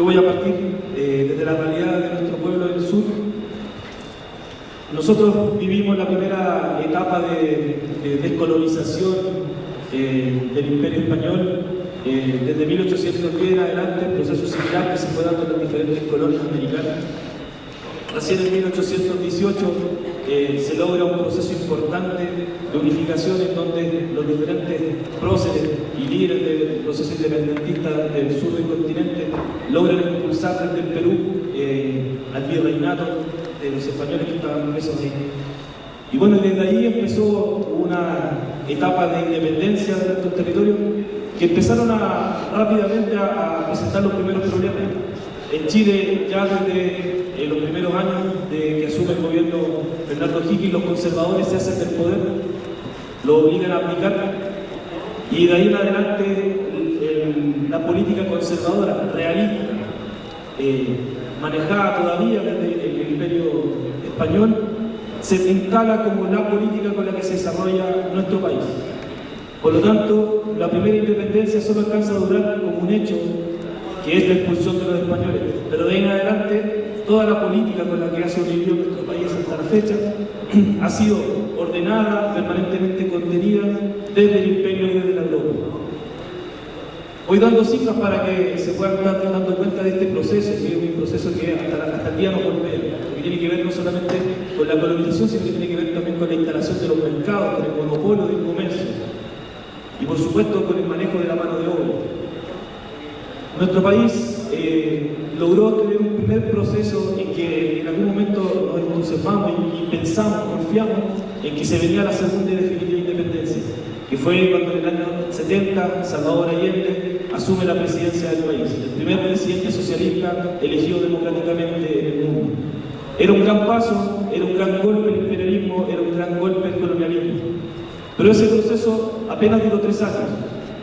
voy a partir desde la realidad de nuestro pueblo del sur. Nosotros vivimos la primera etapa de descolonización del Imperio Español desde 1810 en adelante, el proceso similar que se fue dando en las diferentes colonias americanas. Recién en 1818 se logra un proceso importante de unificación en donde los diferentes próceres y líderes del proceso independentista del sur del continente logran expulsar desde el Perú al virreinato de los españoles que estaban presos ahí. Y bueno, desde ahí empezó una etapa de independencia de nuestros territorios que empezaron rápidamente a presentar los primeros problemas. En Chile, ya desde los primeros años de que asume el gobierno Bernardo O'Higgins, los conservadores se hacen del poder, lo obligan a aplicar, y de ahí en adelante la política conservadora, realista, manejada todavía desde el Imperio Español, se instala como la política con la que se desarrolla nuestro país. Por lo tanto, la primera independencia solo alcanza a durar como un hecho, que es la expulsión de los españoles, pero de ahí en adelante toda la política con la que ha sobrevivido nuestro país hasta la fecha ha sido ordenada, permanentemente contenida desde el imperio y desde la Europa. Voy dando cifras para que se puedan dar dando cuenta de este proceso, que es un proceso que hasta el día nos golpea, que tiene que ver no solamente con la colonización, sino que tiene que ver también con la instalación de los mercados, con el monopolio del comercio y por supuesto con el manejo de la mano de obra. Nuestro país logró tener un primer proceso en que en algún momento nos entusiasmamos y pensamos, confiamos en que se venía la segunda y definitiva independencia, que fue cuando en el año 70 Salvador Allende asume la presidencia del país, el primer presidente socialista elegido democráticamente en el mundo. Era un gran paso, era un gran golpe el imperialismo, era un gran golpe el colonialismo. Pero ese proceso apenas duró 3 años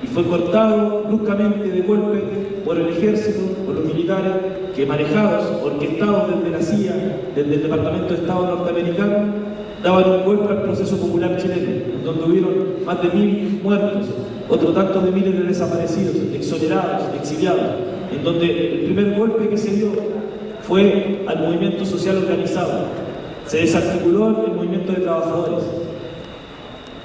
y fue cortado bruscamente de golpe por el ejército, por los militares, que manejados, orquestados desde la CIA, desde el Departamento de Estado norteamericano, daban un golpe al proceso popular chileno, en donde hubieron más de 1000 muertos, otro tanto de miles de desaparecidos, exonerados, exiliados, en donde el primer golpe que se dio fue al movimiento social organizado. Se desarticuló el movimiento de trabajadores.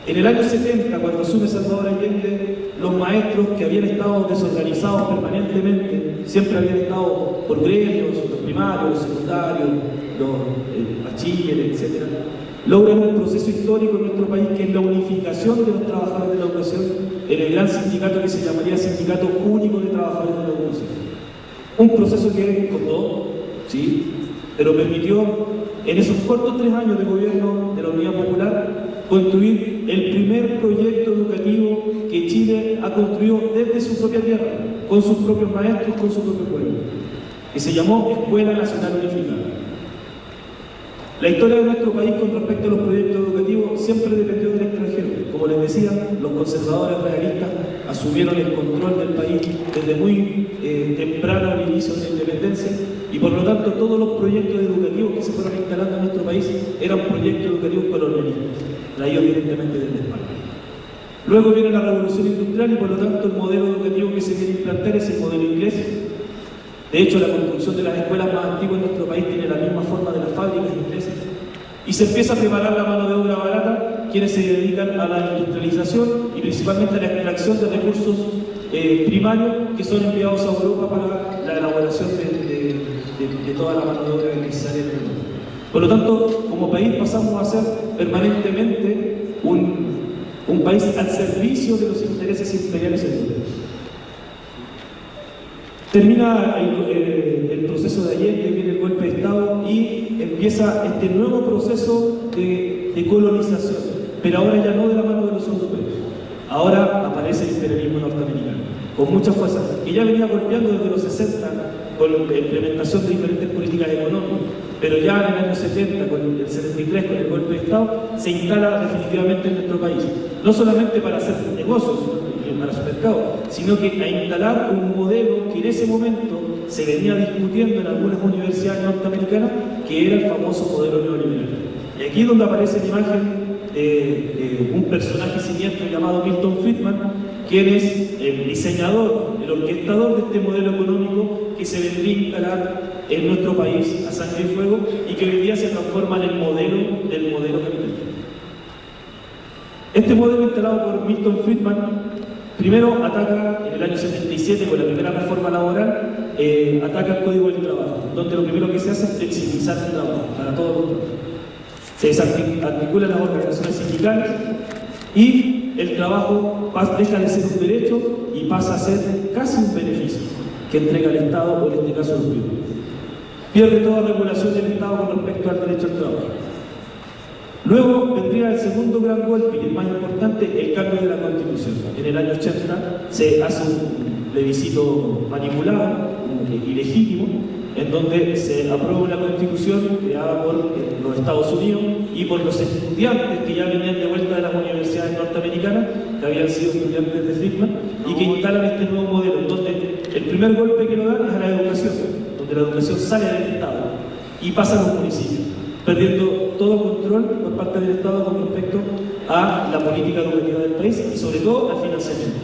En el año 70, cuando asume Salvador Allende, los maestros que habían estado desorganizados permanentemente, siempre habían estado por gremios, los primarios, los secundarios, los bachilleres, etc., logran un proceso histórico en nuestro país que es la unificación de los trabajadores de la educación en el gran sindicato que se llamaría Sindicato Único de Trabajadores de la Educación. Un proceso que costó, sí, pero permitió en esos cortos 3 años de gobierno de la Unidad Popular construir el primer proyecto educativo que Chile ha construido desde su propia tierra, con sus propios maestros, con su propio pueblo, que se llamó Escuela Nacional Unificada. La historia de nuestro país con respecto a los proyectos educativos siempre dependió del extranjero. Como les decía, los conservadores realistas asumieron el control del país desde muy temprano al inicio de la independencia y por lo tanto todos los proyectos educativos que se fueron instalando en nuestro país eran proyectos educativos colonialistas, traídos directamente desde España. Luego viene la revolución industrial y por lo tanto el modelo educativo que se quiere implantar es el modelo inglés. De hecho, la construcción de las escuelas más antiguas en nuestro país tiene la misma forma de las fábricas inglesas. Y se empieza a preparar la mano de obra barata, quienes se dedican a la industrialización y principalmente a la extracción de recursos primarios que son enviados a Europa para la elaboración de toda la mano de obra necesaria en el mundo. Por lo tanto, como país pasamos a ser permanentemente un país al servicio de los intereses imperiales europeos. Termina el proceso de Allende, viene el golpe de Estado y empieza este nuevo proceso de colonización, pero ahora ya no de la mano de los europeos. Ahora aparece el imperialismo norteamericano, con mucha fuerza, que ya venía golpeando desde los 60 con la implementación de diferentes políticas económicas, pero ya en el año 70, con el 73, con el golpe de Estado, se instala definitivamente en nuestro país, no solamente para hacer negocios, para su mercado, sino que a instalar un modelo que en ese momento se venía discutiendo en algunas universidades norteamericanas, que era el famoso modelo neoliberal. Y aquí es donde aparece la imagen de un personaje siniestro llamado Milton Friedman, quien es el diseñador, el orquestador de este modelo económico que se vendría a instalar en nuestro país a sangre y fuego y que hoy día se transforma en el modelo del modelo capitalista. Este modelo instalado por Milton Friedman primero ataca en el año 77 con la primera reforma laboral, ataca el Código del Trabajo, donde lo primero que se hace es flexibilizar el trabajo para todos los trabajadores. Se desarticulan las organizaciones sindicales y el trabajo deja de ser un derecho y pasa a ser casi un beneficio que entrega el Estado, o en este caso los privados. Pierde toda regulación del Estado con respecto al derecho al trabajo. Luego vendría el segundo gran golpe, y el más importante, el cambio de la Constitución. En el año 80 se hace un plebiscito manipulado, ilegítimo, en donde se aprueba una Constitución creada por los Estados Unidos y por los estudiantes que ya venían de vuelta de las universidades norteamericanas, que habían sido estudiantes de Friedman, y que instalan este nuevo modelo, en donde el primer golpe que lo dan es a la educación, donde la educación sale del Estado y pasa a los municipios, perdiendo todo control por parte del Estado con respecto a la política educativa del país y sobre todo al financiamiento.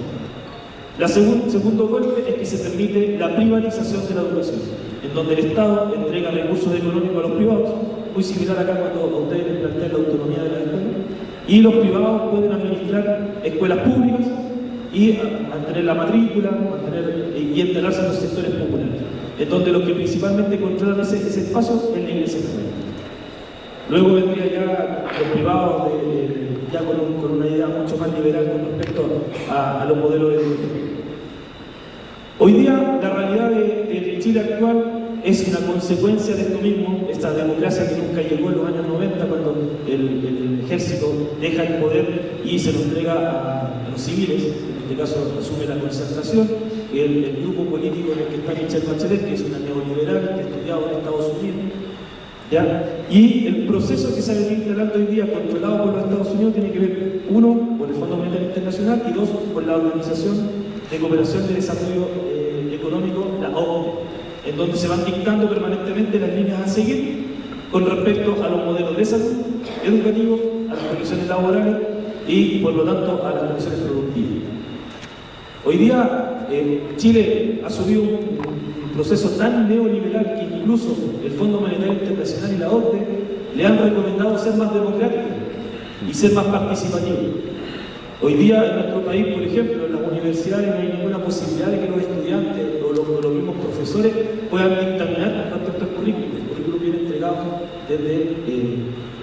El segundo golpe es que se permite la privatización de la educación, en donde el Estado entrega recursos económicos a los privados, muy similar acá cuando a ustedes les plantean la autonomía de la escuela, y los privados pueden administrar escuelas públicas y mantener la matrícula, y enterarse en los sectores populares, en donde los que principalmente controlan ese espacio es la Iglesia Católica. Luego vendría ya los privados ya con una idea mucho más liberal con respecto a los modelos educativos. Hoy día la realidad del Chile actual es una consecuencia de esto mismo, esta democracia que nunca llegó en los años 90 cuando el ejército deja el poder y se lo entrega a los civiles, en este caso asume la concertación, que el grupo político en el que está Michelle Bachelet, que es una neoliberal que ha estudiado en Estados Unidos. ¿Ya? Y el proceso que se ha venido instalando hoy día, controlado por los Estados Unidos, tiene que ver, uno, por el Fondo Monetario Internacional y dos, por la Organización de Cooperación de Desarrollo Económico, la OCDE, en donde se van dictando permanentemente las líneas a seguir con respecto a los modelos de salud, educativos, a las condiciones laborales y, por lo tanto, a las condiciones productivas. Hoy día, Chile ha subido un proceso tan neoliberal que incluso el Fondo Monetario Internacional y la OCDE le han recomendado ser más democráticos y ser más participativos. Hoy día en nuestro país, por ejemplo, en las universidades no hay ninguna posibilidad de que los estudiantes o los mismos profesores puedan dictaminar con respecto al currículum. El currículum viene entregado desde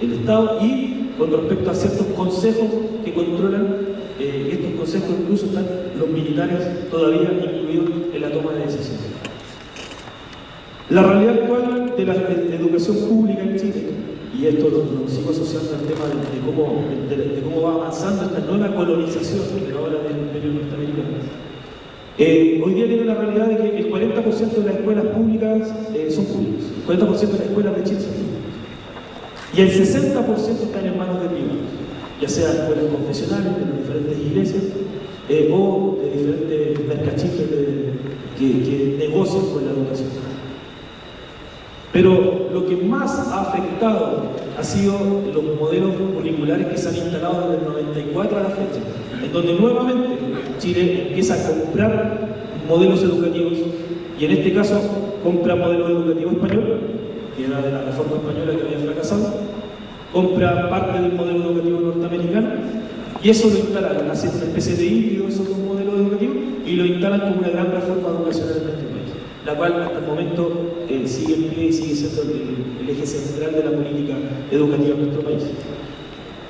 el Estado y con respecto a ciertos consejos que controlan, estos consejos incluso están los militares todavía incluidos en la toma de decisiones. La realidad actual de la educación pública en Chile, y esto lo sigo asociando al tema de cómo va avanzando esta nueva colonización de ahora del imperio norteamericano. Hoy día tiene la realidad de que el 40% de las escuelas públicas son públicas, el 40% de las escuelas de Chile son públicas, y el 60% están en manos de privados, ya sea escuelas confesionales de las diferentes iglesias o de diferentes mercachifes que negocian con la educación. Pero lo que más ha afectado ha sido los modelos curriculares que se han instalado desde el 94 a la fecha, en donde nuevamente Chile empieza a comprar modelos educativos, y en este caso compra modelo educativo español, que era de la reforma española que había fracasado, compra parte del modelo educativo norteamericano, y eso lo instalan, hacen una especie de híbrido esos dos modelos educativos, y lo instalan como una gran reforma educacional en nuestro país, la cual hasta el momento sigue en pie y sigue siendo el eje central de la política educativa en nuestro país.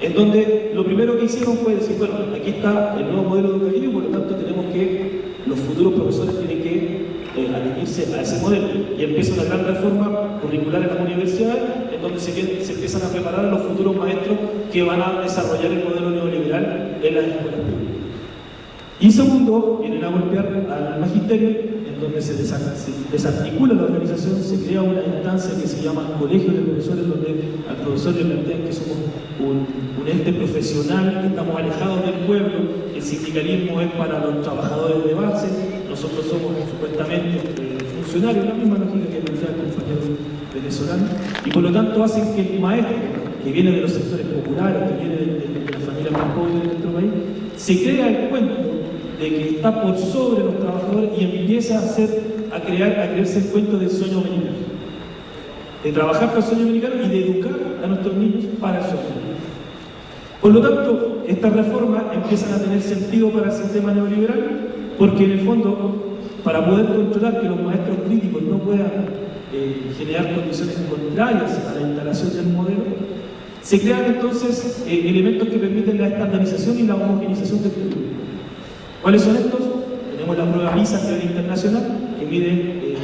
En donde lo primero que hicieron fue decir, bueno, aquí está el nuevo modelo educativo y por lo tanto tenemos que, los futuros profesores tienen que adherirse a ese modelo. Y empieza una gran reforma curricular en las universidades, en donde se empiezan a preparar a los futuros maestros que van a desarrollar el modelo neoliberal en las escuelas públicas. Y segundo, vienen a golpear al magisterio, en donde se desarticula la organización, se crea una instancia que se llama Colegio de Profesores, donde al profesor le plantean que somos un ente profesional, que estamos alejados del pueblo, el sindicalismo es para los trabajadores de base, nosotros somos supuestamente funcionarios, la misma lógica que plantea el compañero venezolano, y por lo tanto hacen que el maestro, que viene de los sectores populares, que viene de las familias más pobres de nuestro país, se crea el cuento de que está por sobre los trabajadores y empieza a creerse el cuento del sueño americano. De trabajar para el sueño americano y de educar a nuestros niños para el sueño americano. Por lo tanto, estas reformas empiezan a tener sentido para el sistema neoliberal, porque en el fondo, para poder controlar que los maestros críticos no puedan generar condiciones contrarias a la instalación del modelo, se crean entonces elementos que permiten la estandarización y la homogenización del currículum. ¿Cuáles son estos? Tenemos la prueba PISA a nivel internacional, que mide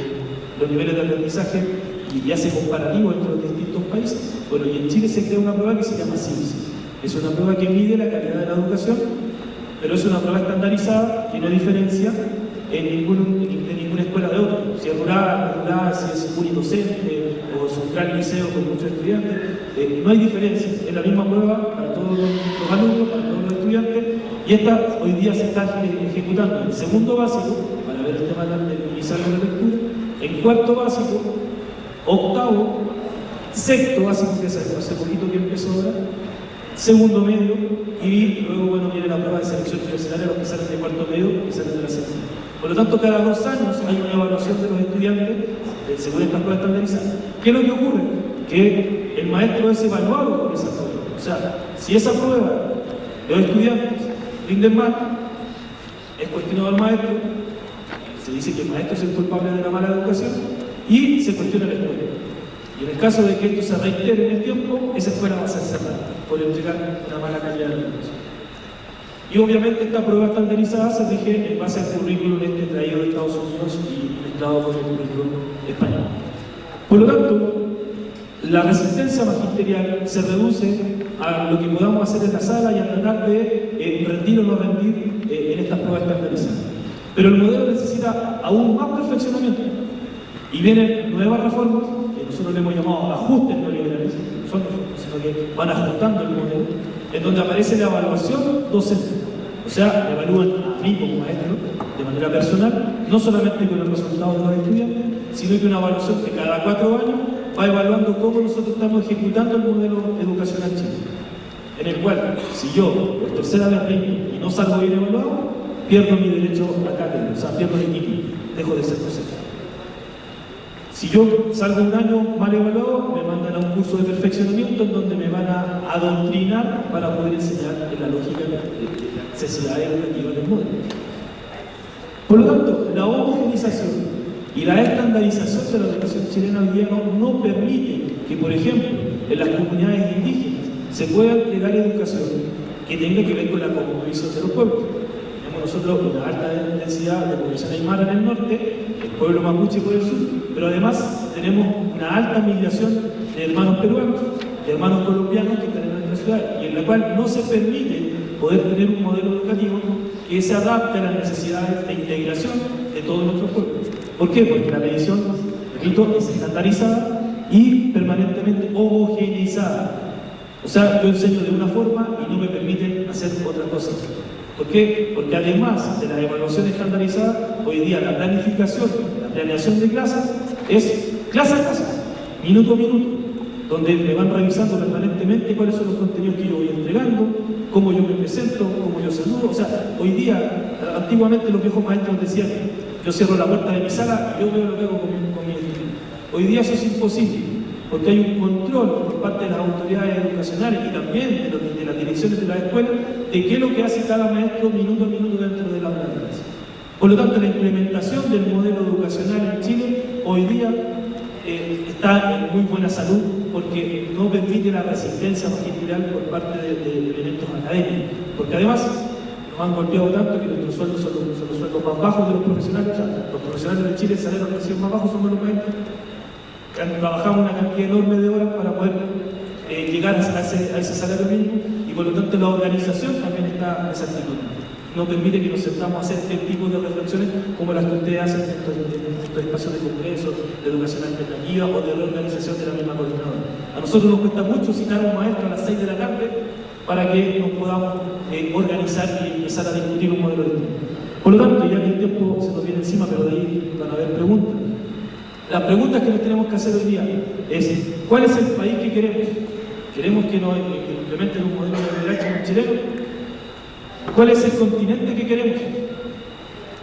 los niveles de aprendizaje y hace comparativo entre los distintos países. Bueno, y en Chile se crea una prueba que se llama CIMSS. Es una prueba que mide la calidad de la educación, pero es una prueba estandarizada que no diferencia de ninguna escuela de otra. Si es rural, si es unidocente o es un gran liceo con muchos estudiantes, no hay diferencia. Es la misma prueba para todos los alumnos, para todos los estudiantes, y esta hoy día se está ejecutando en segundo básico, para ver el tema de iniciar la lectura, en cuarto básico, octavo, sexto básico, que hace poquito que empezó ahora, segundo medio, y luego, bueno, viene la prueba de selección universitaria, los que salen de cuarto medio y salen de la segunda. Por lo tanto, cada 2 años hay una evaluación de los estudiantes según estas pruebas estandarizadas. ¿Qué es lo que ocurre? Que el maestro es evaluado por esa prueba. O sea, si esa prueba de los estudiantes rinden mal, es cuestionado al maestro, se dice que el maestro es el culpable de la mala educación y se cuestiona la escuela. Y en el caso de que esto se reitere en el tiempo, esa escuela va a ser cerrada por entregar una mala calidad de educación. Y obviamente esta prueba estandarizada se rige en base al currículum traído de Estados Unidos y mezclado con el currículum español. Por lo tanto, la resistencia magisterial se reduce a lo que podamos hacer en la sala y a tratar de rendir o no rendir en estas pruebas estandarizadas. Pero el modelo necesita aún más perfeccionamiento. Y vienen nuevas reformas, que nosotros le hemos llamado ajustes neoliberales, no son reformas, sino que van ajustando el modelo, en donde aparece la evaluación docente. O sea, me evalúan a mí como maestro de manera personal, no solamente con los resultados de los estudiantes, sino que una evaluación que cada 4 años va evaluando cómo nosotros estamos ejecutando el modelo educacional chileno. En el cual, si yo por tercera vez rindo y no salgo bien evaluado, pierdo mi derecho a cátedra, o sea, pierdo el título, dejo de ser docente. Si yo salgo un año mal evaluado, me mandan a un curso de perfeccionamiento en donde me van a adoctrinar para poder enseñar en la lógica de la necesidad educativa del modelo. Por lo tanto, la homogenización y la estandarización de la educación chilena hoy día no permite que, por ejemplo, en las comunidades indígenas se pueda entregar educación que tenga que ver con la cosmovisión de los pueblos. Nosotros una alta densidad de población aymara en el norte, el pueblo mapuche por el sur, pero además tenemos una alta migración de hermanos peruanos, de hermanos colombianos que están en nuestra ciudad, y en la cual no se permite poder tener un modelo educativo que se adapte a las necesidades de integración de todos nuestros pueblos. ¿Por qué? Porque la medición, repito, es estandarizada y permanentemente homogeneizada. O sea, yo enseño de una forma y no me permiten hacer otra cosa. ¿Por qué? Porque además de la evaluación estandarizada, hoy día la planificación, la planeación de clases es clase a clase, minuto a minuto, donde me van revisando permanentemente cuáles son los contenidos que yo voy entregando, cómo yo me presento, cómo yo saludo. O sea, hoy día, antiguamente los viejos maestros decían, yo cierro la puerta de mi sala y yo veo lo que hago con mi estudiante. Hoy día eso es imposible, porque hay un control por parte de las autoridades educacionales y también de las direcciones de la escuela de qué es lo que hace cada maestro minuto a minuto dentro de la clase. Por lo tanto, la implementación del modelo educacional en Chile hoy día está en muy buena salud porque no permite la resistencia magisterial por parte de elementos académicos. Porque además nos han golpeado tanto que nuestros sueldos son los sueldos más bajos de los profesionales. O sea, los profesionales de Chile, el salario recién más bajo somos los maestros. Trabajamos una cantidad enorme de horas para poder llegar a ese salario mínimo y por lo tanto la organización también está en esa actitud. No permite que nos sentamos a hacer este tipo de reflexiones como las que ustedes hacen en estos espacios de congresos, de educación alternativa o de reorganización de la misma coordinadora. A nosotros nos cuesta mucho citar a un maestro a las 6 de la tarde para que nos podamos organizar y empezar a discutir un modelo de estudio. Por lo tanto, ya que el tiempo se nos viene encima, pero de ahí van a haber preguntas. Las preguntas que nos tenemos que hacer hoy día es, ¿cuál es el país que queremos? ¿Queremos que nos implementen un modelo neoliberal como el chileno? ¿Cuál es el continente que queremos?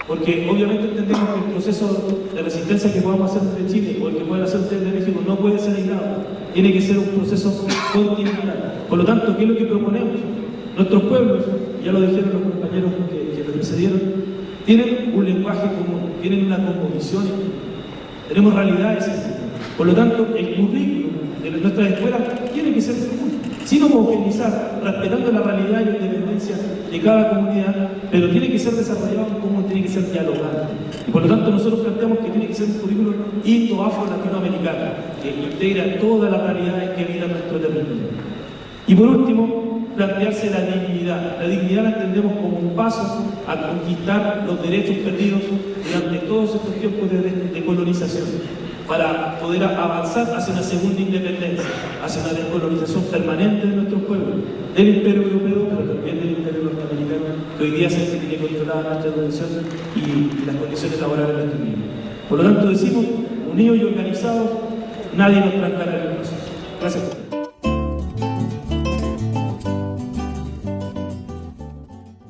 Porque obviamente entendemos que el proceso de resistencia que podamos hacer desde Chile o el que puedan hacer desde México no puede ser aislado, tiene que ser un proceso continental. Por lo tanto, ¿qué es lo que proponemos? Nuestros pueblos, ya lo dijeron los compañeros que me precedieron, tienen un lenguaje común, tienen una composición, tenemos realidades. Por lo tanto, el currículum de nuestras escuelas tiene que ser común, sin homogeneizar, respetando la realidad y la independencia de cada comunidad, pero tiene que ser desarrollado como tiene que ser dialogante. Y por lo tanto, nosotros planteamos que tiene que ser un currículum indo-afro-latinoamericano, que integra todas las realidades que habitan nuestro territorio. Y por último, plantearse la dignidad. La dignidad la entendemos como un paso a conquistar los derechos perdidos durante todos estos tiempos de colonización, para poder avanzar hacia una segunda independencia, hacia una descolonización permanente de nuestros pueblos, del imperio europeo, pero también del imperio norteamericano, que hoy día es el que tiene controlada nuestra educación y las condiciones laborales de nuestro niños. Por lo tanto, decimos, unidos y organizados, nadie nos trancará el proceso. Gracias.